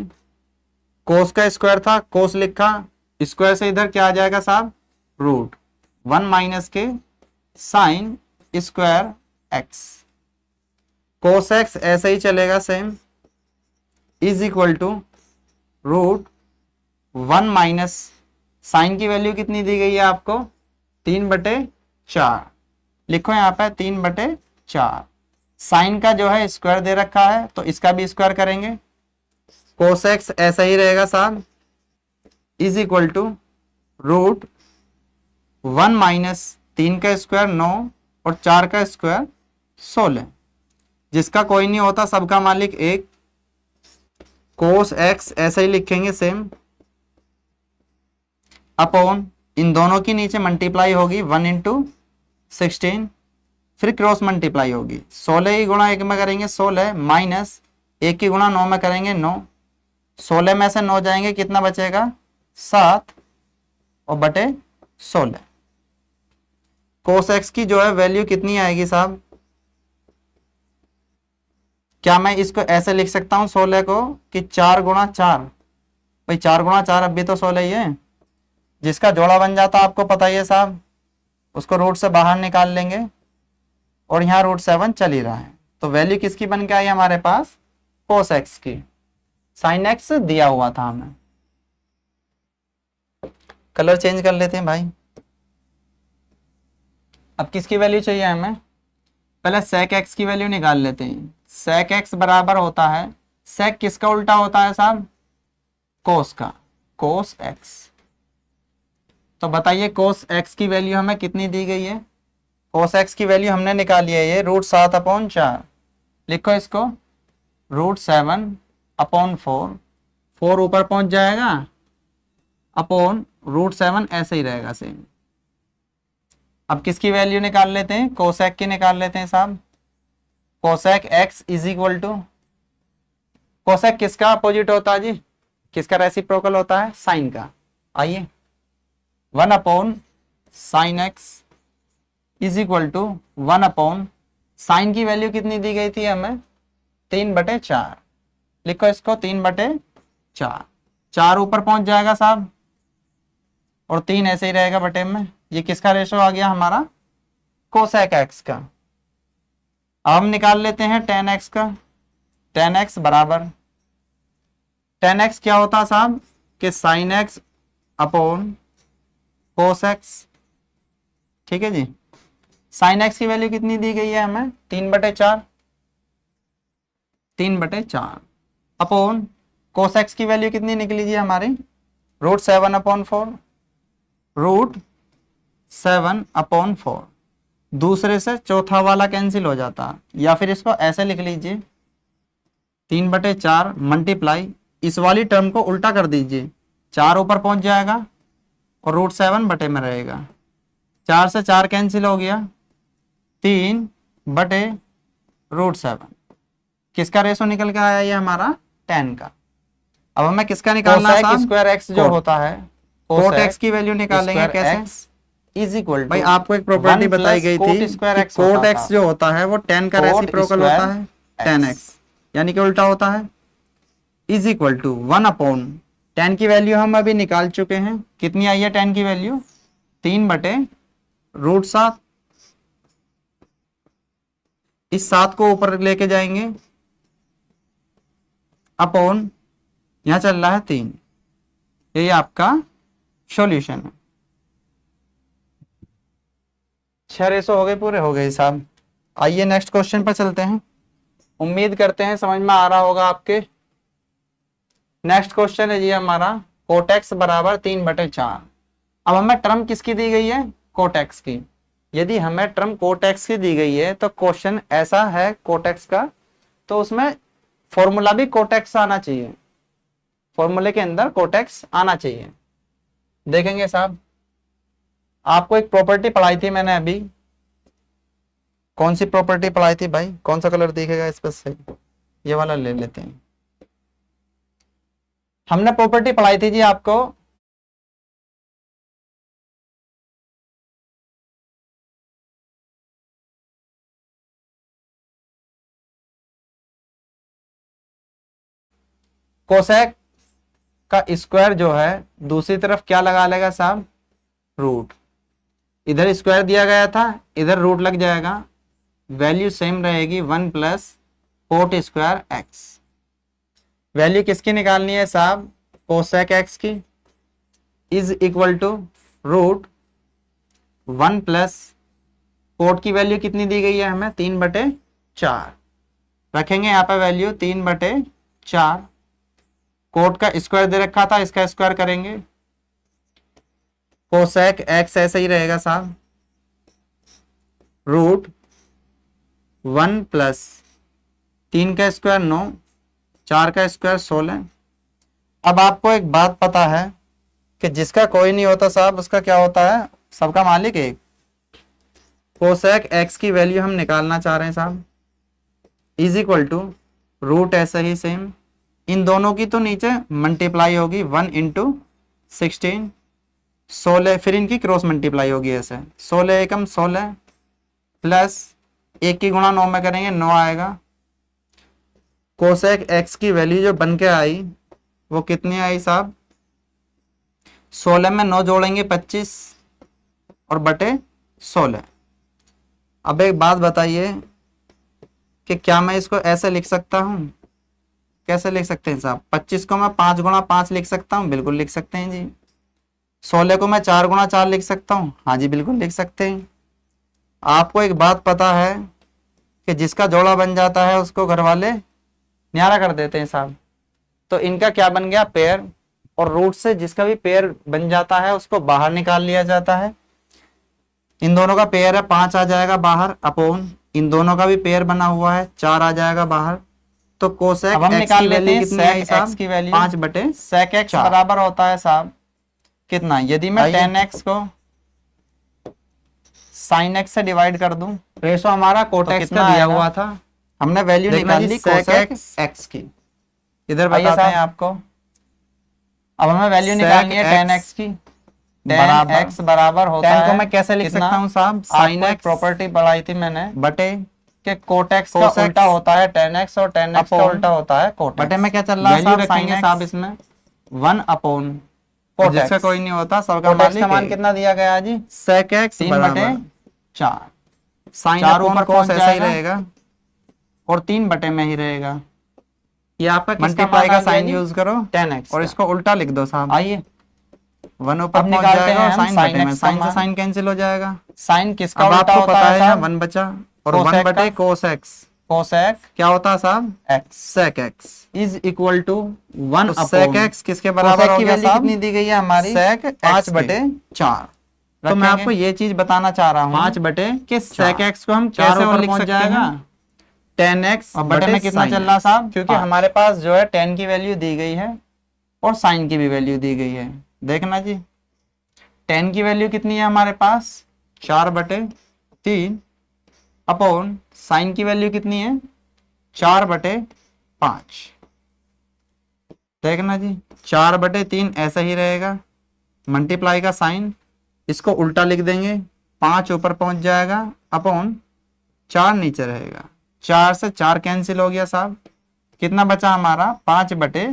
कोस का स्क्वायर था, कोस लिखा, स्क्वायर से इधर क्या आ जाएगा साहब? √1 माइनस के sine square x. Cos x ऐसे ही चलेगा same, is equal to √1 minus sine की वैल्यू कितनी दी गई है आपको? 3/4। लिखो यहाँ पे 3/4। साइन का जो है स्क्वायर दे रखा है तो इसका भी स्क्वायर करेंगे। कोस एक्स ऐसा ही रहेगा साहब, इज इक्वल टू √1 माइनस 3 का स्क्वायर 9 और 4 का स्क्वायर 16। जिसका कोई नहीं होता सबका मालिक एक। कोस एक्स ऐसे ही लिखेंगे सेम, अपॉन इन दोनों की नीचे मल्टीप्लाई होगी 1 × 16, फिर क्रॉस मल्टीप्लाई होगी। 16 की गुणा 1 में करेंगे 16, माइनस 1 की गुणा 9 में करेंगे 9। 16 में से 9 जाएंगे, कितना बचेगा? 7 और बटे 16। कोस एक्स की जो है वैल्यू कितनी आएगी साहब? क्या मैं इसको ऐसे लिख सकता हूं 16 को कि 4 गुणा 4? भाई 4 गुणा 4 अब भी तो 16 ही है। जिसका जोड़ा बन जाता आपको पता ही है साहब, उसको रूट से बाहर निकाल लेंगे और यहाँ √7 चल ही रहा है। तो वैल्यू किसकी बन के आई हमारे पास? कोस एक्स की। साइन एक्स दिया हुआ था हमें। कलर चेंज कर लेते हैं भाई। अब किसकी वैल्यू चाहिए हमें? पहले सेक एक्स की वैल्यू निकाल लेते हैं। सेक एक्स बराबर होता है, सेक किसका उल्टा होता है साहब? कोस का, कोस एक्स। तो बताइए कोस एक्स की वैल्यू हमें कितनी दी गई है? कोस एक्स की वैल्यू हमने निकाली है ये √7/4। लिखो इसको, √7/4। 4 ऊपर पहुंच जाएगा, अपॉन √7 ऐसे ही रहेगा सेम। अब किसकी वैल्यू निकाल लेते हैं? कोसेक की निकाल लेते हैं साहब। Cosec x is equal to, cosec किसका अपोजिट होता है जी? किसका रेसिप्रोकल होता है? साइन का। आइए, 1/sin x is equal to 1/, sine की वैल्यू कितनी दी गई थी हमें? 3/4। लिखो इसको 3/4। 4 ऊपर पहुंच जाएगा साहब और 3 ऐसे ही रहेगा बटे में। ये किसका रेशो आ गया हमारा? कोसेक एक्स का। अब हम निकाल लेते हैं tan x का। tan x बराबर, tan x क्या होता है साहब? कि sin x upon cos x। ठीक है जी। sin x की वैल्यू कितनी दी गई है हमें? 3/4। 3/4 अपॉन cos x की वैल्यू कितनी निकली जी हमारी? √7/4। √7/4। दूसरे से चौथा वाला कैंसिल हो जाता, या फिर इसको ऐसे लिख लीजिए, 3/4 मल्टीप्लाई, इस वाली टर्म को उल्टा कर दीजिए, 4 ऊपर पहुंच जाएगा और √7 बटे में रहेगा। 4 से 4 कैंसिल हो गया, 3/√7। किसका रेशो निकल के आया? ये हमारा tan का। अब हमें किसका निकालना है? स्क्वायर एक्स जो होता है, कोट एक्स की वैल्यू निकालेंगे कैसे? इज इक्वल टू, भाई आपको एक प्रॉपर्टी बताई गई थी, कोट एक्स जो होता है वो tan का रेसिप्रोकल होता है, tan x, यानी कि उल्टा होता है। इज इक्वल टू 1/, tan की वैल्यू हम अभी निकाल चुके हैं। कितनी आई है tan की वैल्यू? 3/√7। इस 7 को ऊपर लेके जाएंगे, अपॉन यहां चल रहा है 3। ये आपका सॉल्यूशन है। 6 रेशो हो गए, पूरे हो गए साहब। आइए नेक्स्ट क्वेश्चन पर चलते हैं। उम्मीद करते हैं समझ में आ रहा होगा आपके। नेक्स्ट क्वेश्चन है जी हमारा कोट एक्स बराबर 3/4। अब हमें टर्म किसकी दी गई है? कोट एक्स की। यदि हमें टर्म कोट एक्स की दी गई है तो क्वेश्चन ऐसा है कोट एक्स का, तो उसमें फॉर्मूला भी कोट एक्स आना चाहिए, फॉर्मूले के अंदर कोट एक्स आना चाहिए। देखेंगे साहब, आपको एक प्रॉपर्टी पढ़ाई थी मैंने अभी। कौन सी प्रॉपर्टी पढ़ाई थी भाई? कौन सा कलर दिखेगा इस पर से? ये वाला ले लेते हैं। हमने प्रॉपर्टी पढ़ाई थी जी आपको, कोसेक का स्क्वायर जो है दूसरी तरफ क्या लगा लेगा साहब? रूट। इधर स्क्वायर दिया गया था, इधर रूट लग जाएगा, वैल्यू सेम रहेगी 1 + कोट स्क्वायर एक्स। वैल्यू किसकी निकालनी है साहब? कोसेक एक्स की। इज इक्वल टू √1 + कोट की वैल्यू कितनी दी गई है हमें? 3/4। रखेंगे यहाँ पे वैल्यू 3/4। कोट का स्क्वायर दे रखा था, इसका स्क्वायर करेंगे, कोसेक एक्स ऐसे ही रहेगा साहब, √1 + 3 का स्क्वायर 9, 4 का स्क्वायर 16। अब आपको एक बात पता है कि जिसका कोई नहीं होता साहब उसका क्या होता है? सबका मालिक एक। कोसेक एक्स की वैल्यू हम निकालना चाह रहे हैं साहब, इज इक्वल टू रूट ऐसे ही सेम, इन दोनों की तो नीचे मल्टीप्लाई होगी 1 × 16, 16, फिर इनकी क्रॉस मल्टीप्लाई होगी ऐसे, 16 एकम 16 प्लस 1 की गुणा 9 में करेंगे 9 आएगा। कोसेक एक्स की वैल्यू जो बन के आई वो कितनी आई साहब, 16 में 9 जोड़ेंगे 25 और बटे 16। अब एक बात बताइए कि क्या मैं इसको ऐसे लिख सकता हूं, कैसे लिख सकते हैं साहब, 25 को मैं 5 गुणा 5 लिख सकता हूं, बिल्कुल लिख सकते हैं जी। 16 को मैं 4 गुणा 4 लिख सकता हूं, हाँ जी बिल्कुल लिख सकते हैं। आपको एक बात पता है कि जिसका जोड़ा बन जाता है उसको घर वाले न्यारा कर देते हैं साहब, तो इनका क्या बन गया, पेयर, और रूट से जिसका भी पेयर बन जाता है उसको बाहर निकाल लिया जाता है। इन दोनों का पेयर है 5 आ जाएगा बाहर, अपॉन इन दोनों का भी पेयर बना हुआ है 4 आ जाएगा बाहर। तो कोसेक अब हम एक्स निकाल की लेते वैल्यू हैं कितनी आई sec साहब, x की वैल्यू। 5 बटे sec x 4 बराबर होता है साहब कितना, यदि मैं आइए। tan x को sin x से डिवाइड कर दूं, रेशो हमारा तो cot x कितना में दिया आएगा। हुआ था, हमने वैल्यू देखना निकाल जी, ली sec कोसेक x। एक्स की, इधर आइए बताते साहब हैं आपको, अब हमें वैल्यू sec निकालनी है tan x x की। बराबर, tan x बराबर होता tan है, को मैं कैसे लिख कितना? सकता हूँ साहब, sin आपको एक x प्रॉपर्टी पढ़ाई थी मैंने बटे कि cot x का cos x उल्टा होता है tan x और tan x का अपॉन, उल्टा होता है cot x। बटे में क्या चल रहा है वैल्यू साहब, रखेंगे sin साहब x इसमें 1 अपॉन, cot जिसका x। कोई नहीं होता सबका cot x मालिक का मान एक। कितना दिया गया जी, sec x 3 बटे बराबर 4, sin 4 अपॉन ऊपर cos पहुंच ऐसा ही जाएगा रहेगा, और 3 बटे में ही रहेगा। ये आपका किसका मल्टीप्लाई मान का आ गया साइन जी, यूज करो tan x और का। इसको उल्टा लिख दो साहब, आइए 1 ऊपर अब पहुंच निकालते जाएगा हैं और हम साइन sin बटे में, x का साइन से मान। साइन कैंसिल हो जाएगा। साइन किसका अब उल्टा आपको होता पता है है यहाँ साहब, 1 बचा और cosec 1 बटे का। cos x cosec क्या होता है साहब, x sec x is equal to 1 तो sec अपॉन, x किसके बराबर हो की गया वैल्यू साहब, कितनी दी गई है हमारी, sec 5 x बटे 4। तो मैं आपको ये चीज बताना चाह रहा हूँ 5 बटे कि sec x को हम 4 कैसे और ऊपर लिख पहुंच सकते जाएगा हैं, tan x और बटे में कितना sin चल रहा x, साहब, क्योंकि 5। हमारे पास जो है tan की वैल्यू दी गई है और sin की भी वैल्यू दी गई है। देखना जी, tan की वैल्यू कितनी है हमारे पास, 4 बटे 3 अपॉन sin की वैल्यू कितनी है, 4 बटे 5। देखना जी 4 बटे 3 ऐसा ही रहेगा, मल्टीप्लाई का साइन, इसको उल्टा लिख देंगे, 5 ऊपर पहुंच जाएगा अपॉन 4 नीचे रहेगा, 4 से 4 कैंसिल हो गया साहब, कितना बचा हमारा 5 बटे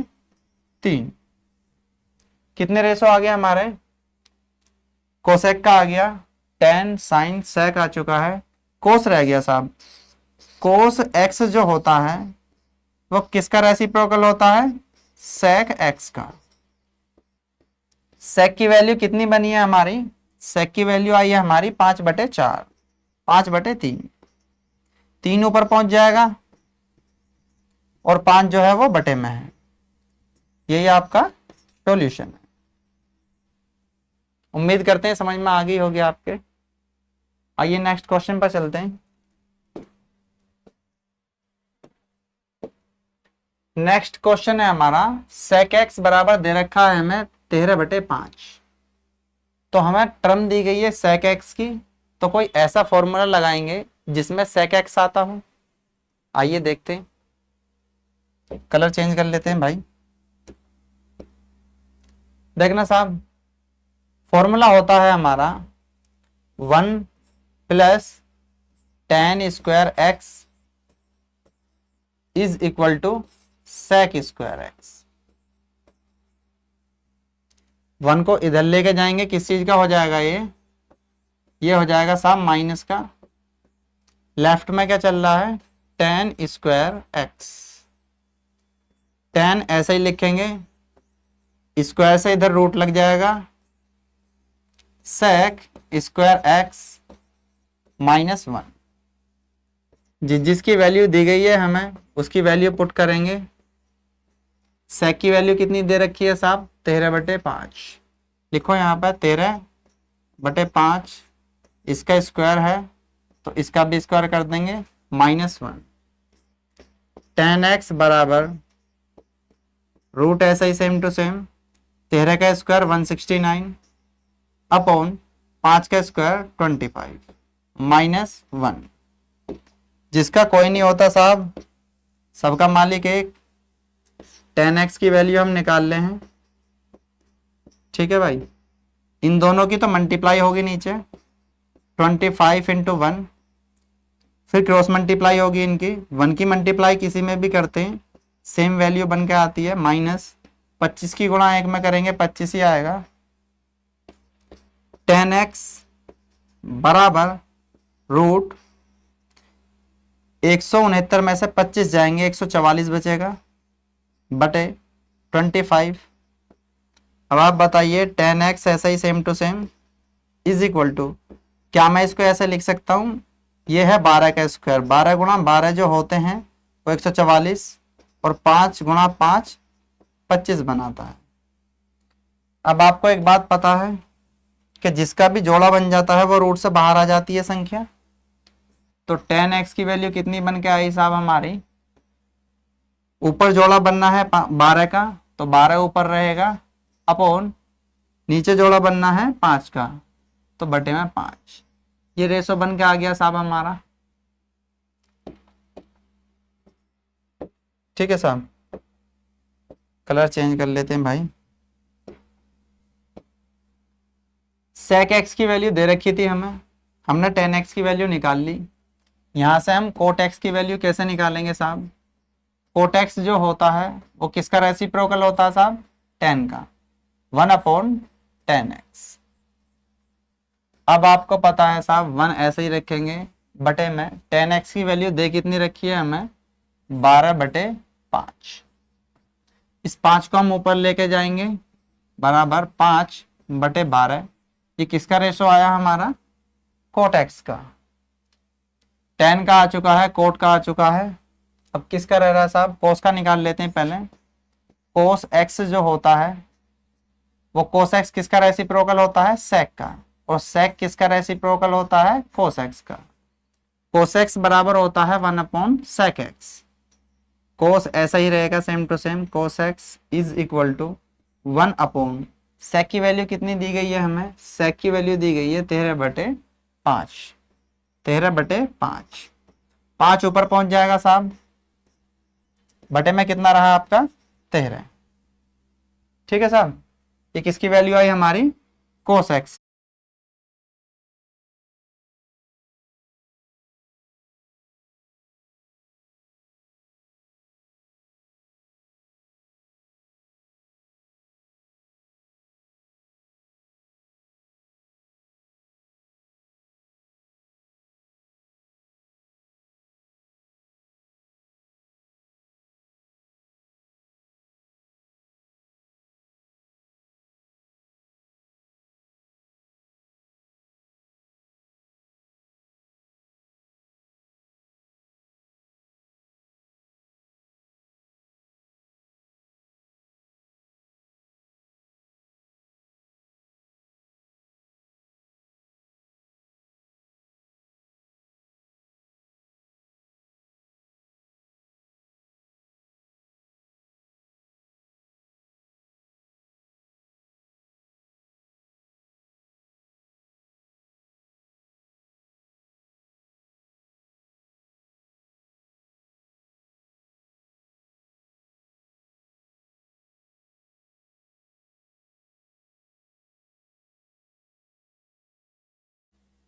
3। कितने रेशो आ गया हमारे, कोसेक का आ गया, tan sin sec आ चुका है, कोस रह गया साहब। कोस x जो होता है वो किसका रेसिप्रोकल होता है, sec x का। sec की वैल्यू कितनी बनी है हमारी, sec की वैल्यू आई है हमारी 5 बटे 4, 5 बटे 3, 3 ऊपर पहुंच जाएगा और 5 जो है वो बटे में है। यही आपका सॉल्यूशन है। उम्मीद करते हैं समझ में आ गई होगी आपके। आइए नेक्स्ट क्वेश्चन पर चलते हैं। नेक्स्ट क्वेश्चन है हमारा, sec x बराबर दे रखा है हमें 13 बटे 5, तो हमें टर्म दी गई है sec x की, तो कोई ऐसा फॉर्मूला लगाएंगे जिसमें sec x आता हो। आइए देखते हैं, कलर चेंज कर लेते हैं भाई। देखना साहब, फॉर्मूला होता है हमारा 1 plus tan square x is equal to sec square x। 1 को इधर लेके जाएंगे, किस चीज का हो जाएगा ये हो जाएगा साहब माइनस का, लेफ्ट में क्या चल रहा है, tan स्क्वायर x, tan ऐसे ही लिखेंगे, स्क्वायर से इधर रूट लग जाएगा, sec स्क्वायर x माइनस 1, जिसकी वैल्यू दी गई है हमें उसकी वैल्यू पुट करेंगे। sec की वैल्यू कितनी दे रखी है साहब, 13 बटे 5, लिखो यहाँ पर 13 बटे 5, इसका स्क्वायर है तो इसका भी स्क्वायर कर देंगे, माइनस 1, tan x बराबर रूट ऐसा ही सेम टू सेम, 13 का स्क्वायर 169 अपॉन 5 का स्क्वायर 25 माइनस 1, जिसका कोई नहीं होता साहब, सबका मालिक एक। tan x की वैल्यू हम निकाल ले हैं, ठीक है भाई, इन दोनों की तो मल्टीप्लाई होगी नीचे 25 इंटू 1, फिर क्रॉस मल्टीप्लाई होगी इनकी, 1 की मल्टीप्लाई किसी में भी करते हैं सेम वैल्यू बन के आती है, -25 की गुणा 1 में करेंगे 25 ही आएगा। 10x बराबर रूट 169 में से 25 जाएंगे 144 बचेगा बटे 25। अब आप बताइए 10x ऐसा ही same to same is equal to, क्या मैं इसको ऐसे लिख सकता हूं, ये है 12 का स्क्वायर, 12 गुणा 12 जो होते हैं वो 144 और 5 गुणा 5 25 बनाता है। अब आपको एक बात पता है कि जिसका भी जोड़ा बन जाता है वो रूट से बाहर आ जाती है संख्या, तो 10x की वैल्यू कितनी बन के आई साहब हमारी, ऊपर जोड़ा बनना है 12 का तो 12 ऊपर रहेगा अपॉन नीचे जोड़ा बनना है 5 का तो बटे में 5, ये रेशो बन के आ गया साहब हमारा। ठीक है साहब, कलर चेंज कर लेते हैं भाई। sec x की वैल्यू दे रखी थी हमें, हमने 10x की वैल्यू निकाल ली। यहां से हम cot x की वैल्यू कैसे निकालेंगे साहब, cot x जो होता है वो किसका रेसिप्रोकल होता है साहब, 10 का, 1/10x। अब आपको पता है साहब 1 ऐसे ही रखेंगे बटे में 10x की वैल्यू दे कितनी रखी है हमें, 12/5। इस 5 को हम ऊपर लेके जाएंगे बराबर 5/12, ये किसका रेशो आया हमारा, cot x का। 10 का आ चुका है, cot का आ चुका है, अब किसका रह रहा है साहब, cos का निकाल लेते हैं पहले। cos x जो होता है वो cos x किसका रेसिप्रोकल होता है, sec का, और sec किसका रेसिप्रोकल होता है, cos x का। cos x बराबर होता है 1/sec x, cos ऐसा ही रहेगा same to same, cos x is equal to 1/, sec की वैल्यू कितनी दी गई है हमें, sec की वैल्यू दी गई है 13/5, 13/5, 5 ऊपर पहुंच जाएगा साहब, बटे में कितना रहा आपका 13। ठीक है साहब, ये किसकी वैल्यू आई हमारी, cos x।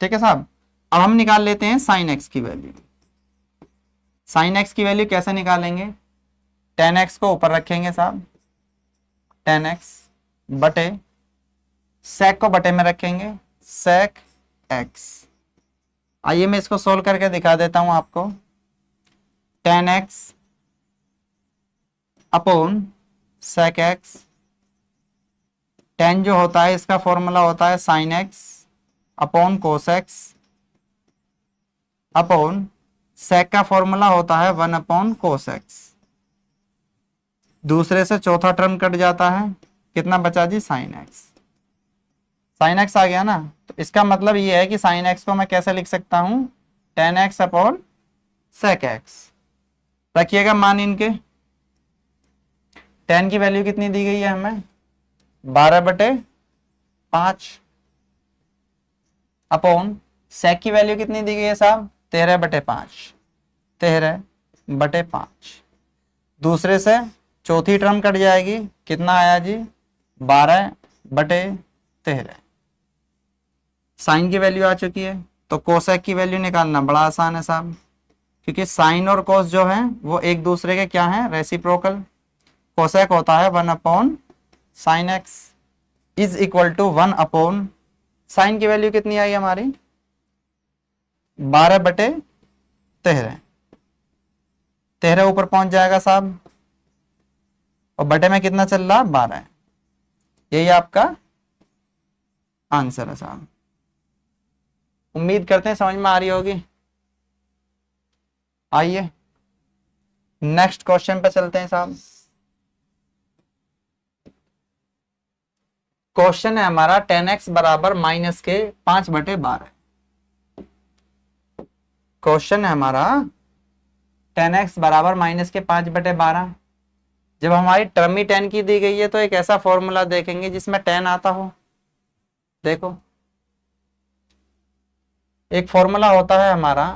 ठीक है साहब, अब हम निकाल लेते हैं साइन एक्स की वैल्यू। साइन एक्स की वैल्यू कैसे निकालेंगे, 10x को ऊपर रखेंगे साहब, 10x बटे sec को बटे में रखेंगे, sec x। आइए मैं इसको सोल्व करके दिखा देता हूं आपको। 10x अपॉन sec x, 10 जो होता है इसका फॉर्मूला होता है sin x upon cos x upon sec का फॉर्मूला होता है 1/cos x। दूसरे से चौथा टर्म कट जाता है, कितना बचा जी, sin x। sin x आ गया ना, तो इसका मतलब ये है कि sin x को मैं कैसे लिख सकता हूं, 10x अपॉन sec x। रखिएगा मान इनके, 10 की वैल्यू कितनी दी गई है हमें, 12/5 अपॉन sec की वैल्यू कितनी दी गई है साहब, 13/5, 13/5। दूसरे से चौथी टर्म कट जाएगी, कितना आया जी, बटे 13। साइन की वैल्यू आ चुकी है, तो कोसेक की वैल्यू निकालना बड़ा आसान है साहब, क्योंकि साइन और कोस जो है वो एक दूसरे के क्या है, रेसिप्रोकल। कोसेक होता है 1 sine x is equal to 1 sine की वैल्यू कितनी आई हमारी, 12 बटे 13। 13 ऊपर पहुंच जाएगा साहब, और बटे में कितना चल रहा, 12। यही आपका आंसर है साहब। उम्मीद करते हैं समझ में आ रही होगी। आइए नेक्स्ट क्वेश्चन पे चलते हैं साहब। क्वेश्चन है हमारा 10x बराबर माइनस के 5 बटे 12। क्वेश्चन है हमारा 10x बराबर माइनस के 5 बटे 12। जब हमारी टर्म ही 10 की दी गई है तो एक ऐसा फॉर्मूला देखेंगे जिसमें 10 आता हो। देखो एक फॉर्मूला होता है हमारा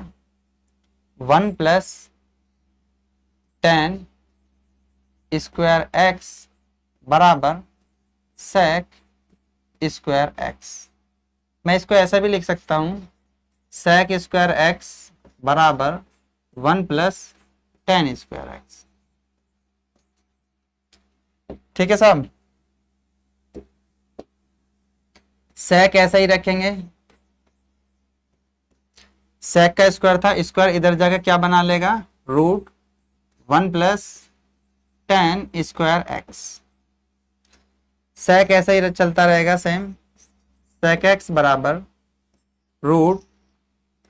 1 प्लस 10 स्क्वायर एक्स बराबर सेक स्क्वायर एक्स। मैं इसको ऐसा भी लिख सकता हूं, सेक स्क्वायर एक्स बराबर 1 प्लस 10 स्क्वायर एक्स। ठीक है साहब, सेक ऐसा ही रखेंगे, सेक का स्क्वायर था, स्क्वायर इधर जाकर क्या बना लेगा, रूट 1 प्लस 10 स्क्वायर एक्स। सेक ऐसा ही चलता रहेगा सेम, सेक एक्स बराबर रूट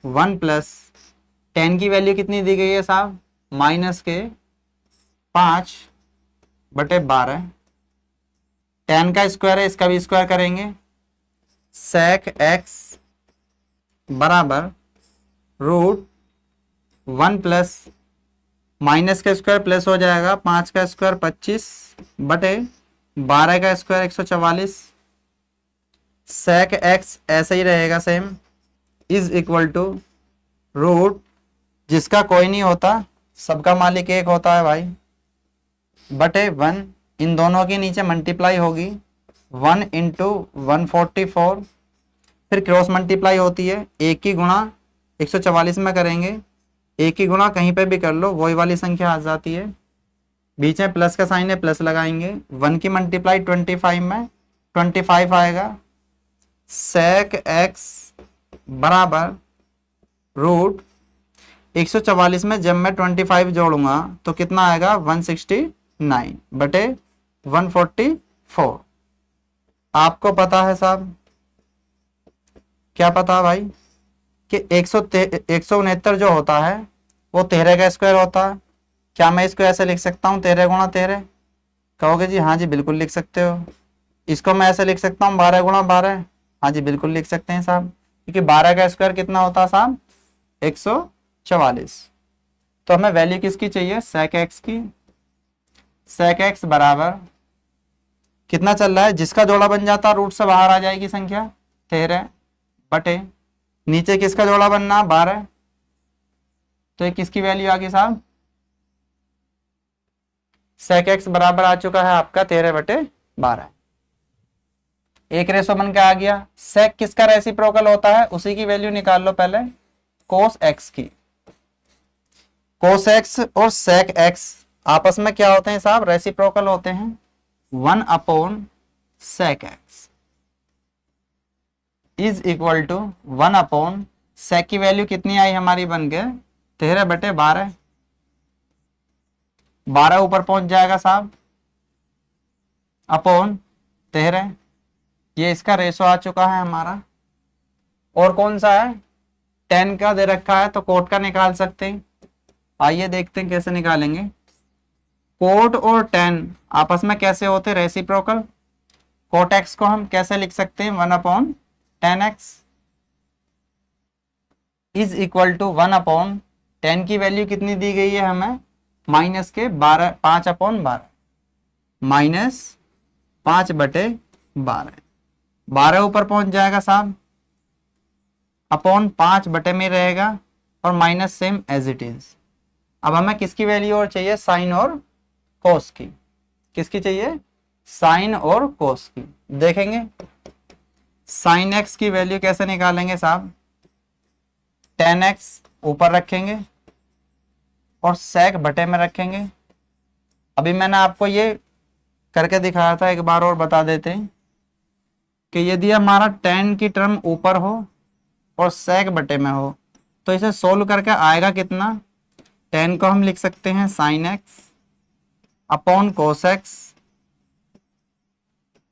1 प्लस 10 की वैल्यू कितनी दी गई है साहब, माइनस के 5 बटे 12। 10 का स्क्वायर है, इसका भी स्क्वायर करेंगे, सेक एक्स बराबर रूट 1 प्लस माइनस का स्क्वायर प्लस हो जाएगा, 5 का स्क्वायर 25 बटे 12 का स्क्वायर 144। सेक एक्स ऐसे ही रहेगा same, is equal to root, जिसका कोई नहीं होता सबका मालिक एक होता है भाई, बटे 1। इन दोनों के नीचे मल्टीप्लाई होगी, 1 इंटू 144, फिर क्रॉस मल्टीप्लाई होती है, एक की गुणा 144 में करेंगे, एक की गुणा कहीं पे भी कर लो वही वाली संख्या आ जाती है। बीच में प्लस का साइन है, प्लस लगाएंगे, 1 की मल्टीप्लाई 25 में 25 आएगा। सेक एक्स बराबर रूट 144 में जब मैं 25 जोड़ूंगा तो कितना आएगा, 169 बटे 144। आपको पता है साहब, क्या पता है भाई, कि 169 जो होता है वो 13 का स्क्वायर होता है। क्या मैं इसको ऐसे लिख सकता हूँ 13 गुणा 13? कहोगे जी हाँ जी बिल्कुल लिख सकते हो। इसको मैं ऐसे लिख सकता हूँ 12 गुणा 12? हाँ जी बिल्कुल लिख सकते हैं साहब, क्योंकि 12 का स्क्वायर कितना होता है साहब, 144। तो हमें वैल्यू किसकी चाहिए, सेक एक्स की। सेक एक्स बराबर कितना चल रहा है, जिसका जोड़ा बन जाता है रूट से बाहर आ जाएगी संख्या 13 बटे नीचे किसका जोड़ा बनना 12, तो ये किसकी वैल्यू आ गई साहब, सेक एक्स बराबर आ चुका है आपका 13 बटे 12। एक रेशो बन के आ गया। सेक किसका रेसिप्रोकल होता है, उसी की वैल्यू निकाल लो पहले, कोस एक्स की। कोस एक्स और सेक एक्स आपस में क्या होते हैं साहब, रेसिप्रोकल होते हैं, 1 upon sec x is equal to 1 upon sec की वैल्यू कितनी आई हमारी बन के 13 बटे 12। 12 ऊपर पहुंच जाएगा साहब, अपॉन 13। ये इसका रेशो आ चुका है हमारा। और कौन सा है, 10 का दे रखा है तो कोट का निकाल सकते हैं। आइए देखते हैं कैसे निकालेंगे। कोट और 10 आपस में कैसे होते, रेसिप्रोकल। कोट एक्स को हम कैसे लिख सकते हैं, 1 upon 10x is equal to 1 upon 10 की वैल्यू कितनी दी गई है हमें, माइनस के 5 अपॉन 12, माइनस 5 बटे 12। 12 ऊपर पहुंच जाएगा साहब, अपॉन 5 बटे में रहेगा, और minus same as it is. अब हमें किसकी वैल्यू और चाहिए, साइन और कोस की। किसकी चाहिए, साइन और कोस की। देखेंगे साइन एक्स की वैल्यू कैसे निकालेंगे साहब, टेन एक्स ऊपर रखेंगे और सेक बटे में रखेंगे। अभी मैंने आपको ये करके दिखाया था, एक बार और बता देते हैं कि यदि हमारा टेन की टर्म ऊपर हो और सेक बटे में हो तो इसे सोल्व करके आएगा कितना, टेन को हम लिख सकते हैं sine x upon cos x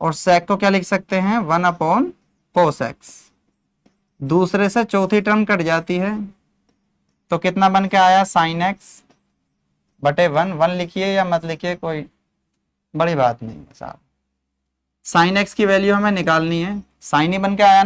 और सेक को क्या लिख सकते हैं, वन अपॉन कोस एक्स। दूसरे से चौथी टर्म कट जाती है तो कितना बन के आया, साइन एक्स बटे वन। वन लिखिए या मत लिखिए, कोई बड़ी बात नहीं है साहब। साइन एक्स की वैल्यू हमें निकालनी है, साइन ही बन के आया ना।